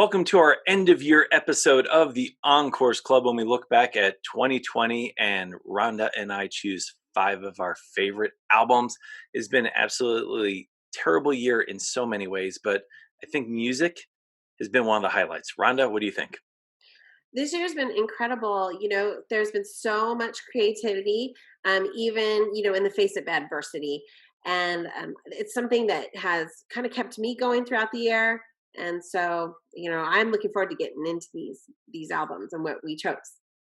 Welcome to our end of year episode of the Encores Club when we look back at 2020 and Rhonda and I choose five of our favorite albums. It's been an absolutely terrible year in so many ways, but I think music has been one of the highlights. Rhonda, what do you think? This year's been incredible. There's been so much creativity, even, in the face of adversity. And it's something that has kind of kept me going throughout the year. And so, I'm looking forward to getting into these albums and what we chose.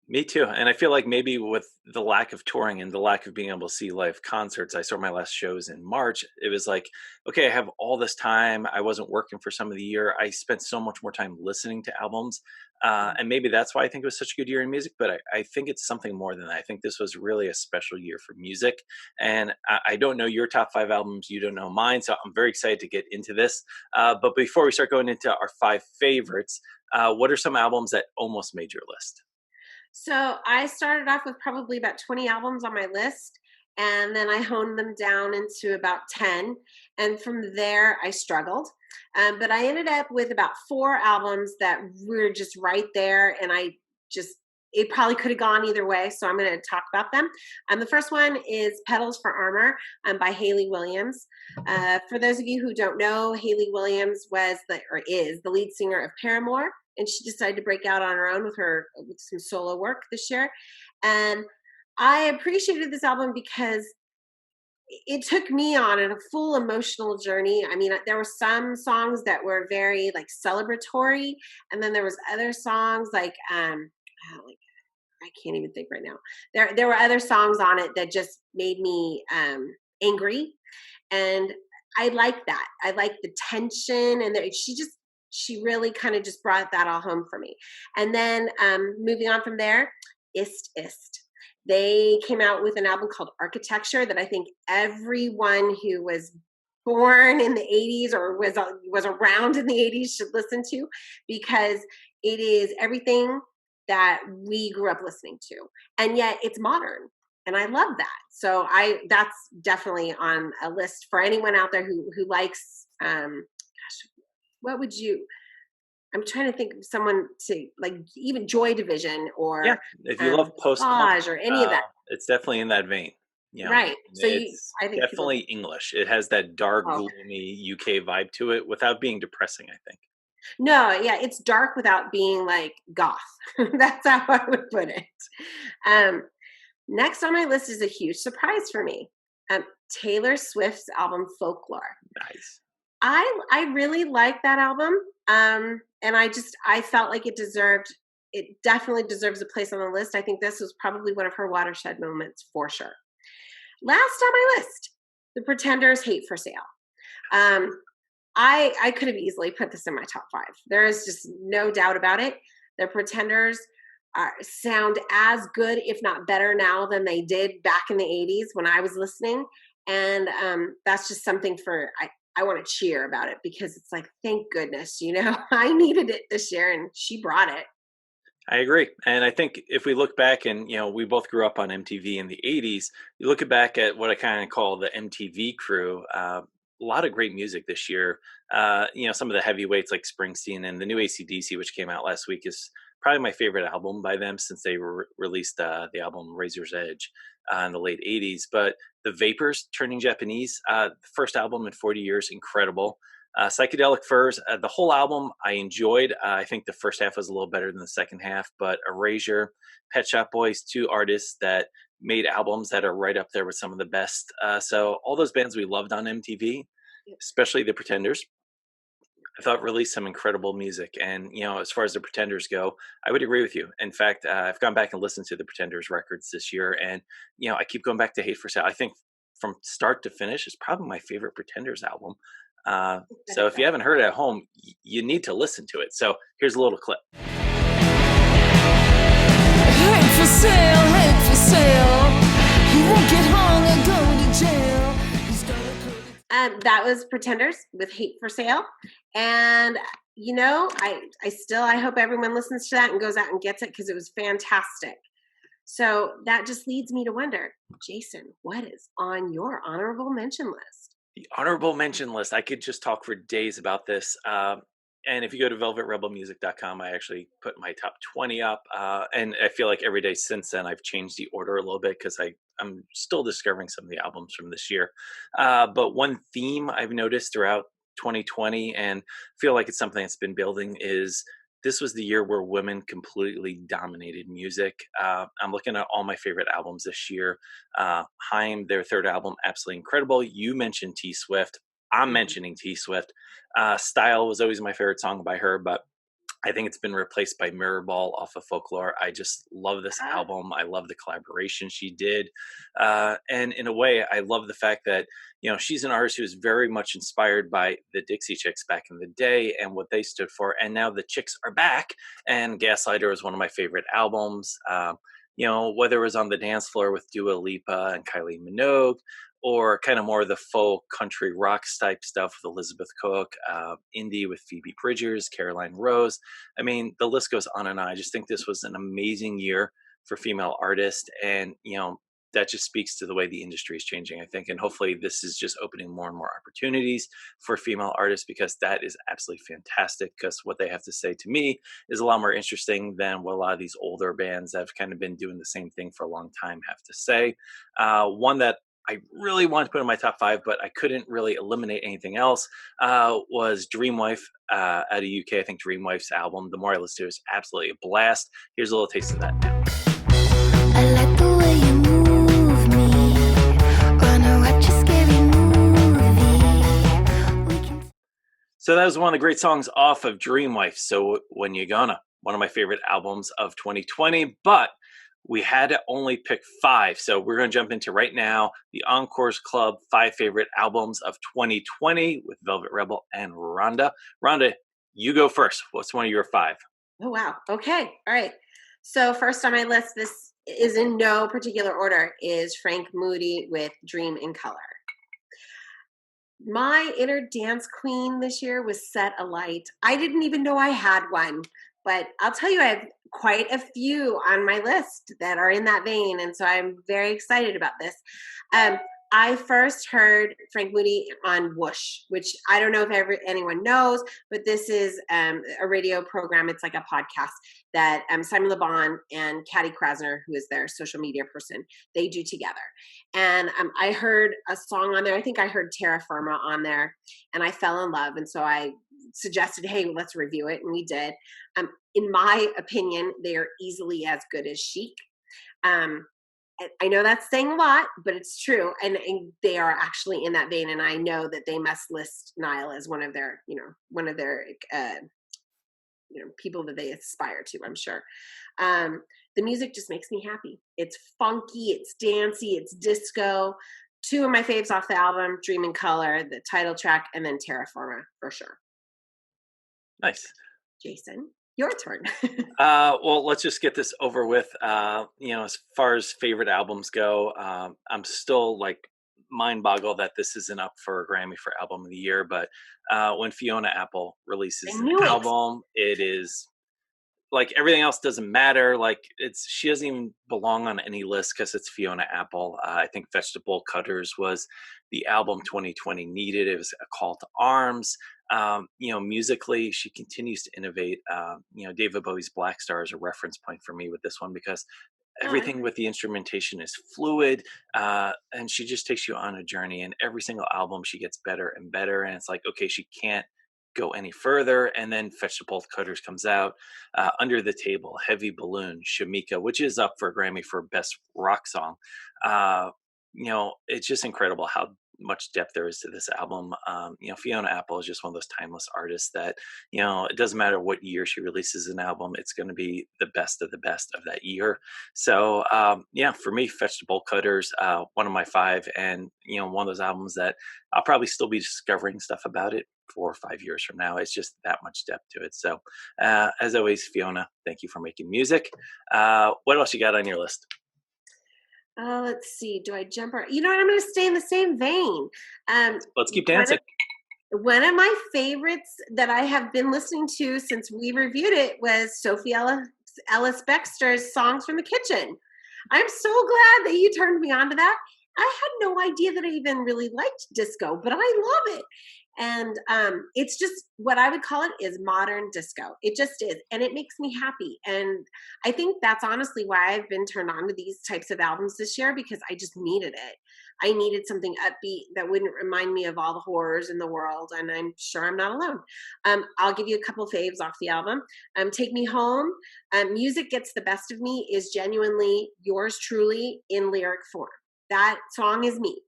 Me too. And I feel like maybe with the lack of touring and the lack of being able to see live concerts, I saw my last shows in March. It was like, okay, I have all this time. I wasn't working for some of the year. I spent so much more time listening to albums. And maybe that's why I think it was such a good year in music. But I think it's something more than that. I think this was really a special year for music. And I don't know your top five albums. You don't know mine. So I'm very excited to get into this. But before we start going into our five favorites, what are some albums that almost made your list? So I started off with probably about 20 albums on my list, and then I honed them down into about 10. And from there, I struggled. But I ended up with about four albums that were just right there. And it probably could have gone either way. So I'm going to talk about them. The first one is Petals for Armor by Hayley Williams. For those of you who don't know, Hayley Williams is the lead singer of Paramore, and she decided to break out on her own with some solo work this year. And I appreciated this album because it took me on a full emotional journey. I mean, there were some songs that were very like celebratory, and then there was other songs like I can't even think right now. There were other songs on it that just made me angry, and I like that. I like the tension, and she really kind of just brought that all home for me. And then moving on from there, Ist Ist. They came out with an album called Architecture that I think everyone who was born in the 80s or was around in the 80s should listen to, because it is everything that we grew up listening to, and yet it's modern, and I love that. So that's definitely on a list for anyone out there who likes what would you I'm trying to think of someone to like, even Joy Division Yeah, or if you love post-punk, Sauvage or any of that. it's definitely in that vein. Right. So It's I think people. definitely English. It has that dark, Oh gloomy UK vibe to it without being depressing, I think. no, yeah, it's dark without being like goth. That's how I would put it. Um, Next on my list is a huge surprise for me. Um, Taylor Swift's album Folklore. Nice. I really like that album. And I felt like it definitely deserves a place on the list. I think this was probably one of her watershed moments for sure. Last on my list, The Pretenders' Hate for Sale. Um, I could have easily put this in my top five. There is just no doubt about it. The Pretenders sound as good, if not better now than they did back in the 80s when I was listening. And that's just something I want to cheer about it, because it's like, thank goodness, I needed it this year, and she brought it. I agree. And I think if we look back and, we both grew up on MTV in the 80s, you look back at what I kind of call the MTV crew, a lot of great music this year. Some of the heavyweights like Springsteen and the new AC/DC, which came out last week, is probably my favorite album by them since they released the album Razor's Edge in the late 80s. But the Vapors, Turning Japanese, first album in 40 years, incredible. Psychedelic Furs, the whole album I enjoyed. I think the first half was a little better than the second half, but Erasure, Pet Shop Boys, two artists that made albums that are right up there with some of the best. So all those bands we loved on MTV, especially the Pretenders, I thought released some incredible music. And, as far as the Pretenders go, I would agree with you. In fact, I've gone back and listened to the Pretenders records this year. And, I keep going back to Hate for Sale. I think from start to finish is probably my favorite Pretenders album. So if you haven't heard it at home, you need to listen to it. So here's a little clip. Hate for sale, hate for sale. He won't get hung or go to jail. That was Pretenders with Hate for Sale. And, I hope everyone listens to that and goes out and gets it, because it was fantastic. So that just leads me to wonder, Jason, what is on your honorable mention list? The honorable mention list. I could just talk for days about this. And if you go to velvetrebelmusic.com, I actually put my top 20 up. And I feel like every day since then, I've changed the order a little bit because I'm still discovering some of the albums from this year. But one theme I've noticed throughout 2020 and feel like it's something that's been building is this was the year where women completely dominated music. I'm looking at all my favorite albums this year. Haim, their third album, absolutely incredible. You mentioned T Swift. I'm Mhm. mentioning T Swift. Style was always my favorite song by her, but I think it's been replaced by Mirrorball off of Folklore. I just love this Ah, album. I love the collaboration she did. And in a way, I love the fact that, she's an artist who is very much inspired by the Dixie Chicks back in the day and what they stood for. And now the Chicks are back. And Gaslighter is one of my favorite albums. Whether it was on the dance floor with Dua Lipa and Kylie Minogue, or kind of more of the faux country rock type stuff with Elizabeth Cook, indie with Phoebe Bridgers, Caroline Rose. I mean, the list goes on and on. I just think this was an amazing year for female artists, and that just speaks to the way the industry is changing, I think, and hopefully this is just opening more and more opportunities for female artists because that is absolutely fantastic. Because what they have to say to me is a lot more interesting than what a lot of these older bands that have kind of been doing the same thing for a long time have to say. One that I really wanted to put in my top five, but I couldn't really eliminate anything else. Was Dreamwife out of UK. I think Dreamwife's album, the more I listen to it, is absolutely a blast. Here's a little taste of that now. I like the way you move me. Wanna watch a scary movie. We can. So that was one of the great songs off of Dreamwife. So When You Gonna, one of my favorite albums of 2020, but we had to only pick five. So we're going to jump into right now the Encores Club five favorite albums of 2020 with Velvet Rebel and Rhonda. Rhonda, you go first. What's one of your five? oh wow. Okay. All right. So first on my list, this is in no particular order, is Frank Moody with Dream in Color. My inner dance queen this year was set alight. I didn't even know I had one, but I'll tell you, I have quite a few on my list that are in that vein, and so I'm very excited about this. Um, I first heard Frank Moody on Whoosh, which I don't know if anyone knows, but this is a radio program. It's like a podcast that Simon LeBon and Caddy Krasner, who is their social media person, they do together. And I heard a song on there. I think I heard Terra Firma on there, and I fell in love. And so I suggested, hey, let's review it, and we did. In my opinion, they are easily as good as Chic. I know that's saying a lot, but it's true, and they are actually in that vein. And I know that they must list Nile as one of their, people that they aspire to. I'm sure. The music just makes me happy. It's funky, it's dancey, it's disco. Two of my faves off the album: Dream in Color, the title track, and then Terra Firma for sure. Nice. Jason, your turn. Well, let's just get this over with. As far as favorite albums go, I'm still like mind boggled that this isn't up for a Grammy for Album of the Year. But when Fiona Apple I releases an knew it. album, it is like everything else doesn't matter. Like she doesn't even belong on any list because it's Fiona Apple. I think Vegetable Cutters was the album 2020 needed. It was a call to arms. Musically, she continues to innovate. David Bowie's Black Star is a reference point for me with this one because Oh, I everything with the instrumentation is fluid, and she just takes you on a journey. And every single album, she gets better and better. And it's like, okay, she can't go any further. And then Fetch the Bolt Cutters comes out, Under the Table, Heavy Balloon, Shamika, which is up for a Grammy for Best Rock Song. It's just incredible how much depth there is to this album. Fiona Apple is just one of those timeless artists that, it doesn't matter what year she releases an album, it's going to be the best of that year. So, for me, Fetch the Bolt Cutters, one of my five, and, one of those albums that I'll probably still be discovering stuff about it 4 or 5 years from now. It's just that much depth to it. So, as always, Fiona, thank you for making music. What else you got on your list? let's see. Do I jump around? You know what? I'm going to stay in the same vein. Let's keep One dancing. of one of my favorites that I have been listening to since we reviewed it was Sophie Ellis Bextor's Songs from the Kitchen. I'm so glad that you turned me on to that. I had no idea that I even really liked disco, but I love it. And it's just what I would call it is modern disco. It just is, and it makes me happy. And I think that's honestly why I've been turned on to these types of albums this year, because I just needed it. I needed something upbeat that wouldn't remind me of all the horrors in the world, and I'm sure I'm not alone. I'll give you a couple faves off the album. Take Me Home. Music Gets the Best of Me is genuinely yours truly in lyric form. That song is me.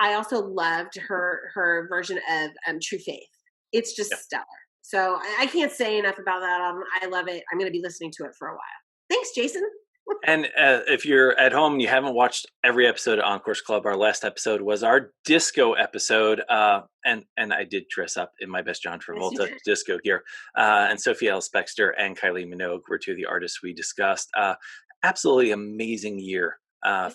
I also loved her version of True Faith. It's just Yeah. stellar. So I can't say enough about that album. I love it. I'm going to be listening to it for a while. Thanks, Jason. And if you're at home and you haven't watched every episode of Encores Club, our last episode was our disco episode. And I did dress up in my best John Travolta disco gear. And Sophie Ellis-Bextor and Kylie Minogue were two of the artists we discussed. Absolutely amazing year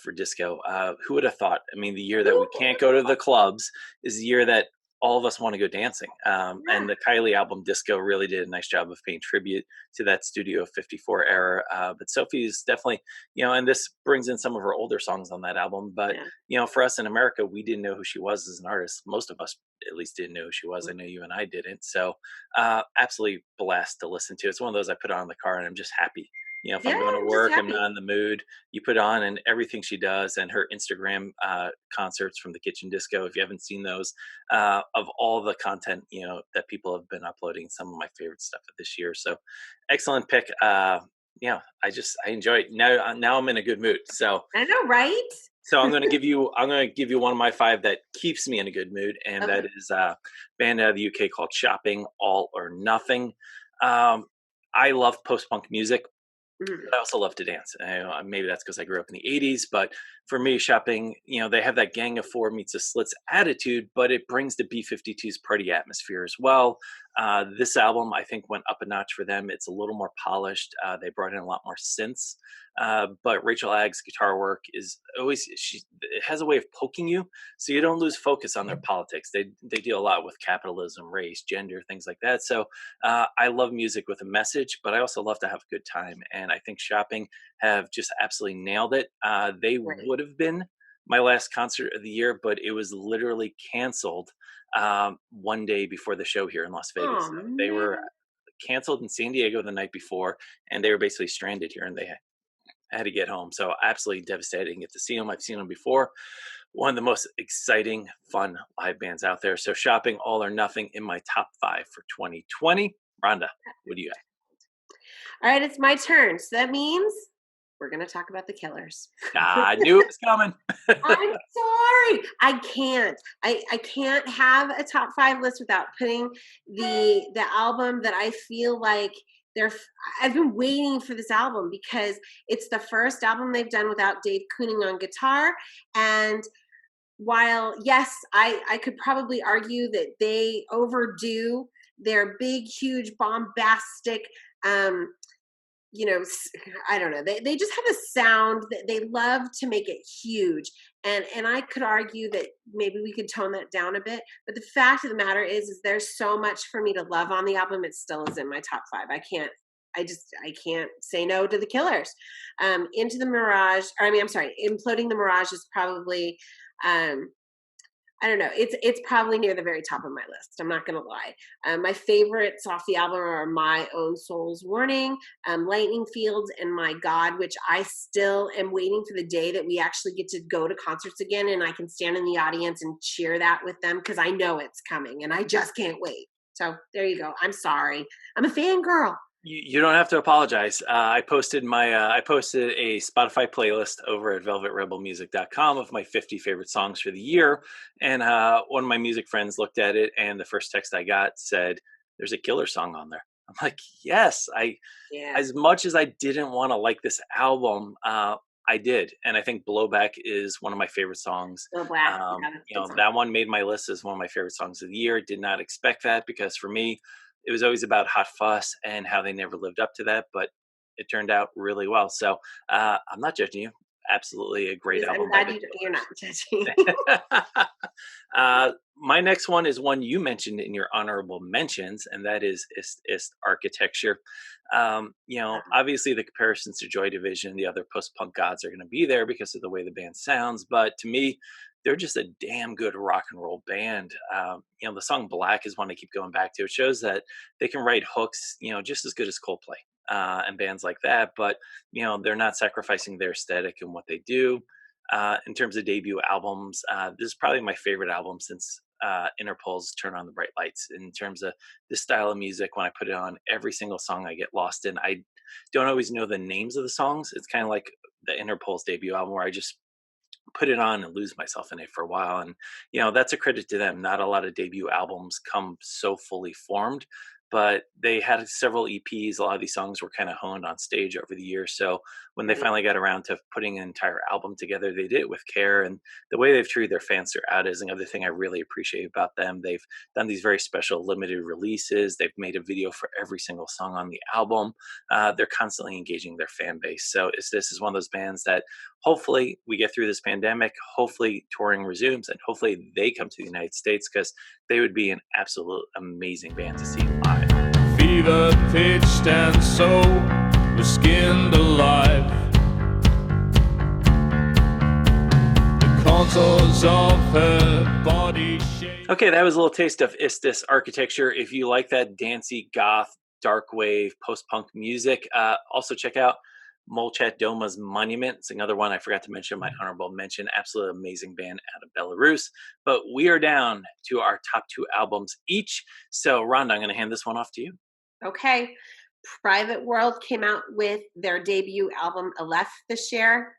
for disco. Who would have thought? I mean, the year that we can't go to the clubs is the year that all of us want to go dancing. And the Kylie album Disco really did a nice job of paying tribute to that Studio 54 era. But Sophie's definitely, and this brings in some of her older songs on that album. But, for us in America, we didn't know who she was as an artist. Most of us at least didn't know who she was. I know you and I didn't. So absolutely blast to listen to. It's one of those I put on in the car and I'm just happy. If I'm going to work, I'm not in the mood. You put on and everything she does, and her Instagram concerts from the Kitchen Disco. If you haven't seen those, of all the content that people have been uploading, some of my favorite stuff of this year. So, excellent pick. I enjoy it. Now I'm in a good mood. So I know, right? So I'm going to give you one of my five that keeps me in a good mood, and that is a band out of the UK called Shopping, All or Nothing. I love post-punk music. I also love to dance. Maybe that's because I grew up in the 80s, but for me, Shopping, they have that Gang of Four meets the Slits attitude, but it brings the B-52's party atmosphere as well. This album, I think, went up a notch for them. It's a little more polished. They brought in a lot more synths. But Rachel Agg's guitar work is always, it has a way of poking you so you don't lose focus on their politics. They deal a lot with capitalism, race, gender, things like that. So I love music with a message, but I also love to have a good time. And I think Shopping have just absolutely nailed it. They would have been my last concert of the year, but it was literally canceled one day before the show here in Las Vegas. They were canceled in San Diego the night before, and they were basically stranded here, and they had to get home. So absolutely devastating. Get to see them. I've seen them before. One of the most exciting, fun live bands out there. So Shopping, All or Nothing in my top 5 for 2020. Rhonda, what do you got? All right, it's my turn. So that means we're going to talk about the Killers. I knew it was coming. I'm sorry. I can't have a top 5 list without putting the album that I feel like I've been waiting for this album, because it's the first album they've done without Dave Kooning on guitar. And while, yes, I could probably argue that they overdo their big, huge, bombastic, I don't know. They just have a sound that they love to make it huge. And I could argue that maybe we could tone that down a bit. But the fact of the matter is there's so much for me to love on the album. It still is in my top 5. I can't say no to the Killers. Into the Mirage, Imploding the Mirage is probably, I don't know. It's probably near the very top of my list. I'm not going to lie. My favorites off the album are My Own Soul's Warning, Lightning Fields, and My God, which I still am waiting for the day that we actually get to go to concerts again and I can stand in the audience and cheer that with them, because I know it's coming and I just can't wait. So there you go. I'm sorry. I'm a fangirl. You don't have to apologize. I posted a Spotify playlist over at velvetrebelmusic.com of my 50 favorite songs for the year. And one of my music friends looked at it, and the first text I got said, "There's a Killer song on there." I'm like, yes, as much as I didn't want to like this album, I did. And I think Blowback is one of my favorite songs. That one made my list as one of my favorite songs of the year. Did not expect that, because for me, it was always about Hot Fuss and how they never lived up to that, but it turned out really well. So I'm not judging you. Absolutely a great album. I'm glad you're not judging. My next one is one you mentioned in your honorable mentions, and that is Ist Ist Architecture. Obviously the comparisons to Joy Division and the other post-punk gods are going to be there because of the way the band sounds, but to me, they're just a damn good rock and roll band. The song Black is one I keep going back to. It shows that they can write hooks, just as good as Coldplay and bands like that. But, they're not sacrificing their aesthetic and what they do. In terms of debut albums, this is probably my favorite album since Interpol's Turn on the Bright Lights. In terms of this style of music, when I put it on, every single song I get lost in. I don't always know the names of the songs. It's kind of like the Interpol's debut album where I just put it on and lose myself in it for a while. And, that's a credit to them. Not a lot of debut albums come so fully formed, but they had several EPs. A lot of these songs were kind of honed on stage over the years. So when they Right. finally got around to putting an entire album together, they did it with care. And the way they've treated their fans throughout is another thing I really appreciate about them. They've done these very special limited releases. They've made a video for every single song on the album. They're constantly engaging their fan base. So This is one of those bands that hopefully we get through this pandemic. Hopefully touring resumes, and hopefully they come to the United States, because they would be an absolute amazing band to see live. Fever pitched and so was skinned alive. The contours of her body shape. Okay, that was a little taste of Ist Ist architecture. If you like that dancey goth, dark wave, post-punk music, also check out Molchat Doma's Monument. It's another one I forgot to mention, my honorable mention. Absolutely amazing band out of Belarus. But we are down to our top 2 albums each. So Rhonda, I'm going to hand this one off to you. Okay. Private World came out with their debut album Aleph this year.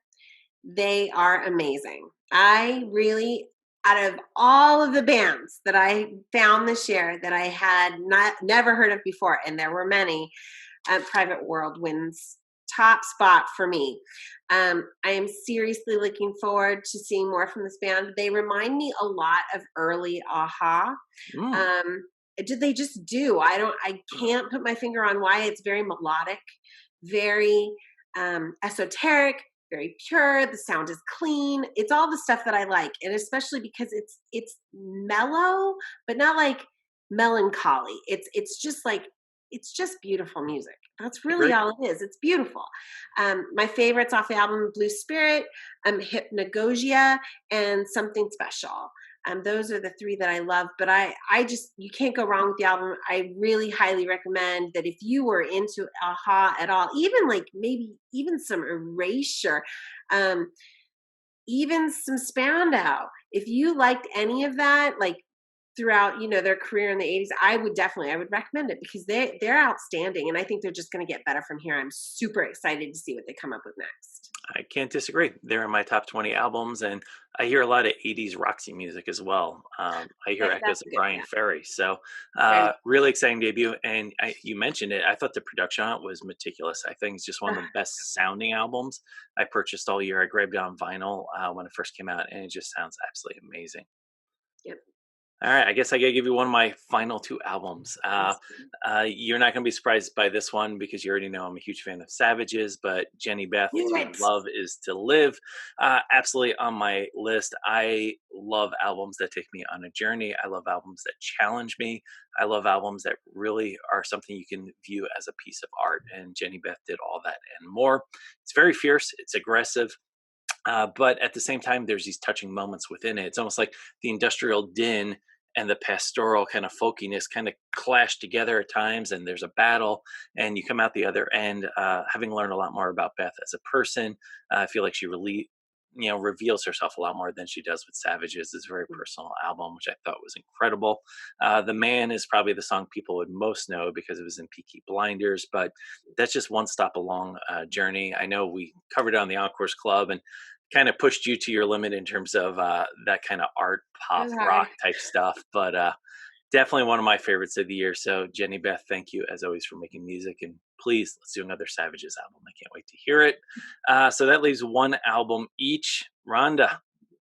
They are amazing. I really, out of all of the bands that I found this year that I had never heard of before, and there were many, Private World wins top spot for me. I am seriously looking forward to seeing more from this band. They remind me a lot of early Aha. They just do. I can't put my finger on why. It's very melodic, very esoteric, very pure. The sound is clean. It's all the stuff that I like, and especially because it's mellow, but not like melancholy. It's just beautiful music. That's really all it is. It's beautiful. My favorites off the album: Blue Spirit, Hypnagogia, and Something Special. Those are the 3 that I love, but you can't go wrong with the album. I really highly recommend that if you were into Aha at all, even like maybe even some Erasure, even some Spandau, if you liked any of that, like throughout, their career in the 80s, I would recommend it, because they're outstanding. And I think they're just going to get better from here. I'm super excited to see what they come up with next. I can't disagree. They're in my top 20 albums, and I hear a lot of 80s Roxy music as well. I hear echoes of Brian Ferry. So really exciting debut. And you mentioned it. I thought the production on it was meticulous. I think it's just one of the best sounding albums I purchased all year. I grabbed it on vinyl when it first came out, and it just sounds absolutely amazing. Yep. All right, I guess I gotta give you one of my final 2 albums. You're not gonna be surprised by this one, because you already know I'm a huge fan of Savages, but Jenny Beth, To Love Is to Live, absolutely on my list. I love albums that take me on a journey. I love albums that challenge me. I love albums that really are something you can view as a piece of art, and Jenny Beth did all that and more. It's very fierce, it's aggressive. But at the same time, there's these touching moments within it. It's almost like the industrial din and the pastoral kind of folkiness kind of clash together at times, and there's a battle, and you come out the other end having learned a lot more about Beth as a person. I feel like she really reveals herself a lot more than she does with Savages. It's a very personal album, which I thought was incredible. The Man is probably the song people would most know because it was in Peaky Blinders, but that's just one stop along journey. I know we covered it on the Encores Club and kind of pushed you to your limit in terms of that kind of art, pop, rock type stuff, but definitely one of my favorites of the year. So Jenny Beth, thank you as always for making music, and please, let's do another Savages album. I can't wait to hear it. So that leaves one album each. Rhonda,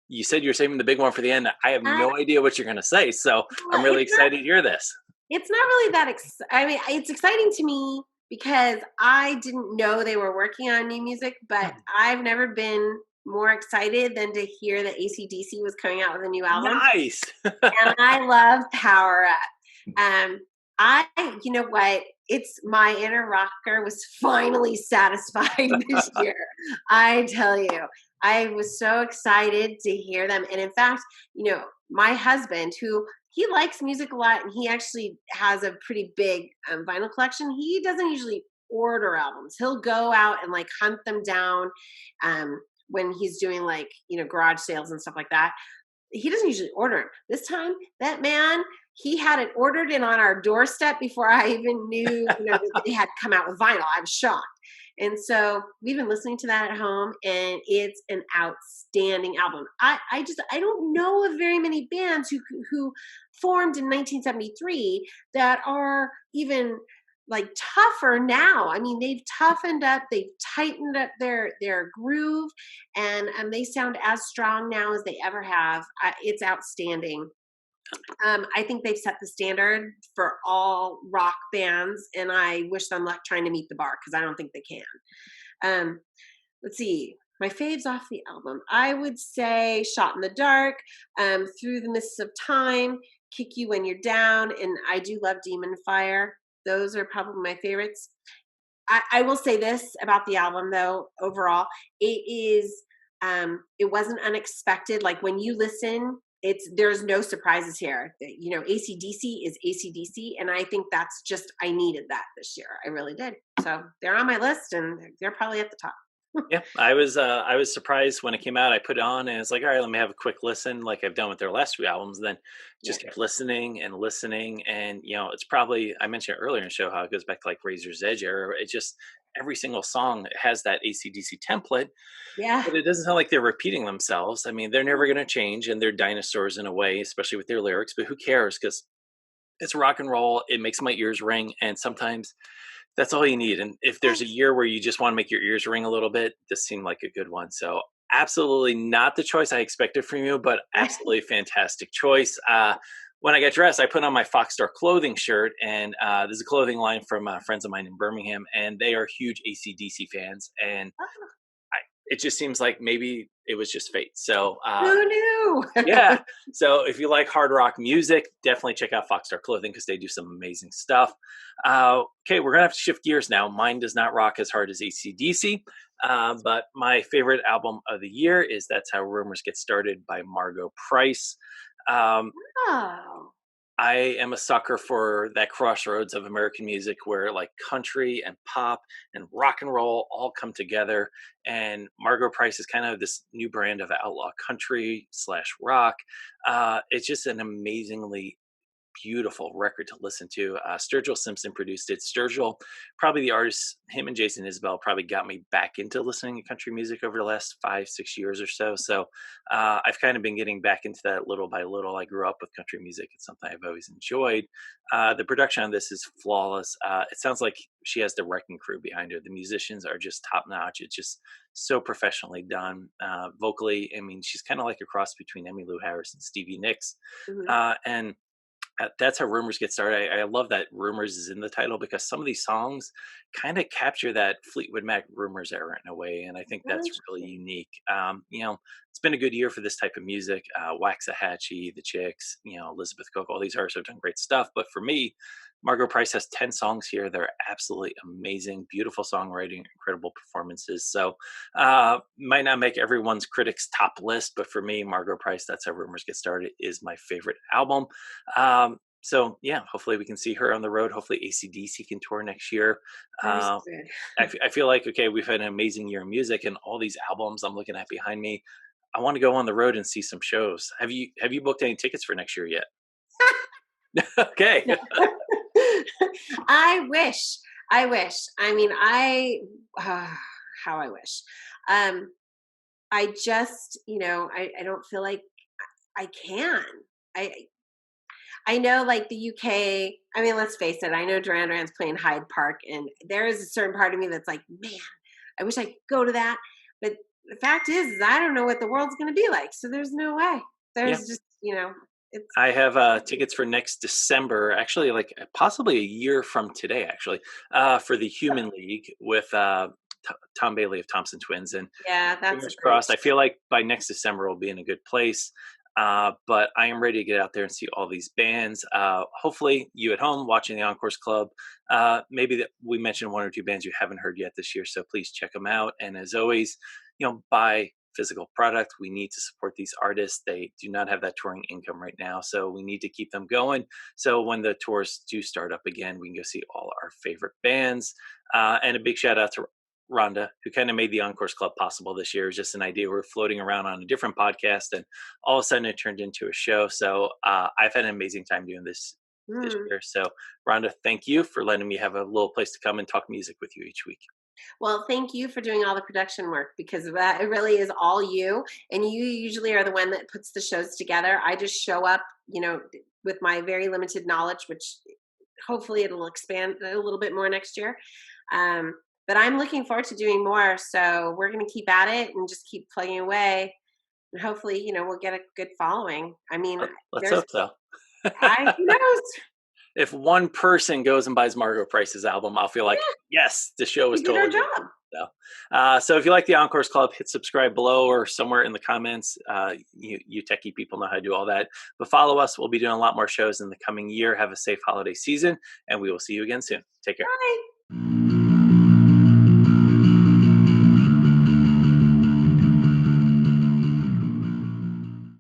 you said you're saving the big one for the end. I have no idea what you're going to say, so I'm really excited to hear this. It's not really that it's exciting to me because I didn't know they were working on new music, but I've never been more excited than to hear that AC/DC was coming out with a new album. Nice. And I love Power Up. You know what? It's my inner rocker was finally satisfied this year. I tell you, I was so excited to hear them. And in fact, my husband, who he likes music a lot, and he actually has a pretty big vinyl collection. He doesn't usually order albums. He'll go out and like hunt them down when he's doing like, garage sales and stuff like that. He doesn't usually order them. This time, that man, he had it ordered and on our doorstep before I even knew, that they had come out with vinyl. I was shocked. And so we've been listening to that at home, and it's an outstanding album. I don't know of very many bands who formed in 1973 that are even like tougher now. I mean, they've toughened up, they've tightened up their groove, and they sound as strong now as they ever have. It's outstanding. I think they've set the standard for all rock bands, and I wish them luck trying to meet the bar because I don't think they can. Let's see. My faves off the album. I would say Shot in the Dark, Through the Mists of Time, Kick You When You're Down, and I do love Demon Fire. Those are probably my favorites. I will say this about the album, though, overall, it wasn't unexpected. Like when you listen, there's no surprises here. AC/DC is AC/DC, and I think that's just, I needed that this year. I really did. So they're on my list, and they're probably at the top. Yeah, I was surprised when it came out. I put it on and it's like, all right, let me have a quick listen, like I've done with their last few albums. Then just Yeah. kept listening and listening, and it's probably, I mentioned earlier in the show how it goes back to like Razor's Edge era. It just, every single song has that AC/DC template, Yeah. but it doesn't sound like they're repeating themselves. I mean, they're never going to change, and they're dinosaurs in a way, especially with their lyrics. But who cares? Because it's rock and roll. It makes my ears ring, and sometimes that's all you need. And if there's a year where you just want to make your ears ring a little bit, this seemed like a good one. So absolutely not the choice I expected from you, but absolutely fantastic choice. When I got dressed, I put on my Fox Star clothing shirt, and there's a clothing line from friends of mine in Birmingham, and they are huge AC/DC fans. And it just seems like maybe it was just fate. So Who knew? yeah. So if you like hard rock music, definitely check out Foxstar Clothing because they do some amazing stuff. Okay, we're going to have to shift gears now. Mine does not rock as hard as AC/DC, but my favorite album of the year is That's How Rumors Get Started by Margo Price. Um, Oh. I am a sucker for that crossroads of American music where like country and pop and rock and roll all come together. And Margo Price is kind of this new brand of outlaw country slash rock. It's just an amazingly beautiful record to listen to. Sturgill Simpson produced it. Sturgill, probably the artist, him and Jason Isbell probably got me back into listening to country music over the last 5-6 years or so. So I've kind of been getting back into that little by little. I grew up with country music. It's something I've always enjoyed. The production on this is flawless. It sounds like she has the wrecking crew behind her. The musicians are just top notch. It's just so professionally done. Vocally, I mean, she's kind of like a cross between Emmylou Harris and Stevie Nicks. And That's How Rumors Get Started. I love that Rumors is in the title because some of these songs kind of capture that Fleetwood Mac Rumors era in a way, and I think that's really unique. It's been a good year for this type of music. Waxahachie, The Chicks, Elizabeth Cook, all these artists have done great stuff. But for me, Margo Price has 10 songs here. They're absolutely amazing, beautiful songwriting, incredible performances. So might not make everyone's critics top list, but for me, Margo Price, That's How Rumors Get Started is my favorite album. So yeah, hopefully we can see her on the road. Hopefully AC/DC can tour next year. I feel like, okay, we've had an amazing year of music, and all these albums I'm looking at behind me. I want to go on the road and see some shows. Have you booked any tickets for next year yet? Okay. I wish. I mean, how I wish. I just, I don't feel like I can. I I know like the UK, I mean, let's face it, I know Duran Duran's playing Hyde Park, and there is a certain part of me that's like, man, I wish I could go to that. But the fact is I don't know what the world's going to be like. So there's no way. Yeah. There's just, it's. I have tickets for next December, actually, like possibly a year from today, actually, for the Human League with Tom Bailey of Thompson Twins. And Yeah, that's fingers a great crossed, I feel like by next December we'll be in a good place. But I am ready to get out there and see all these bands. Hopefully, you at home watching the Encores Club, maybe that we mentioned one or two bands you haven't heard yet this year, so please check them out. And as always, buy physical product. We need to support these artists. They do not have that touring income right now, so we need to keep them going. So when the tours do start up again, we can go see all our favorite bands. And a big shout out to Rhonda, who kind of made the Encores Club possible this year. It was just an idea we were floating around on a different podcast, and all of a sudden it turned into a show. So I've had an amazing time doing this Mm. year. So Rhonda, thank you for letting me have a little place to come and talk music with you each week. Well, thank you for doing all the production work because of that. It really is all you. And you usually are the one that puts the shows together. I just show up, with my very limited knowledge, which hopefully it'll expand a little bit more next year. Um, but I'm looking forward to doing more. So we're going to keep at it and just keep plugging away. And hopefully, we'll get a good following. I mean, Let's there's, hope so. who knows? If one person goes and buys Margo Price's album, I'll feel like, Yeah, yes, the show we was did our totally good. job. So if you like the Encores Club, hit subscribe below or somewhere in the comments. You techie people know how to do all that. But follow us. We'll be doing a lot more shows in the coming year. Have a safe holiday season, and we will see you again soon. Take care. Bye.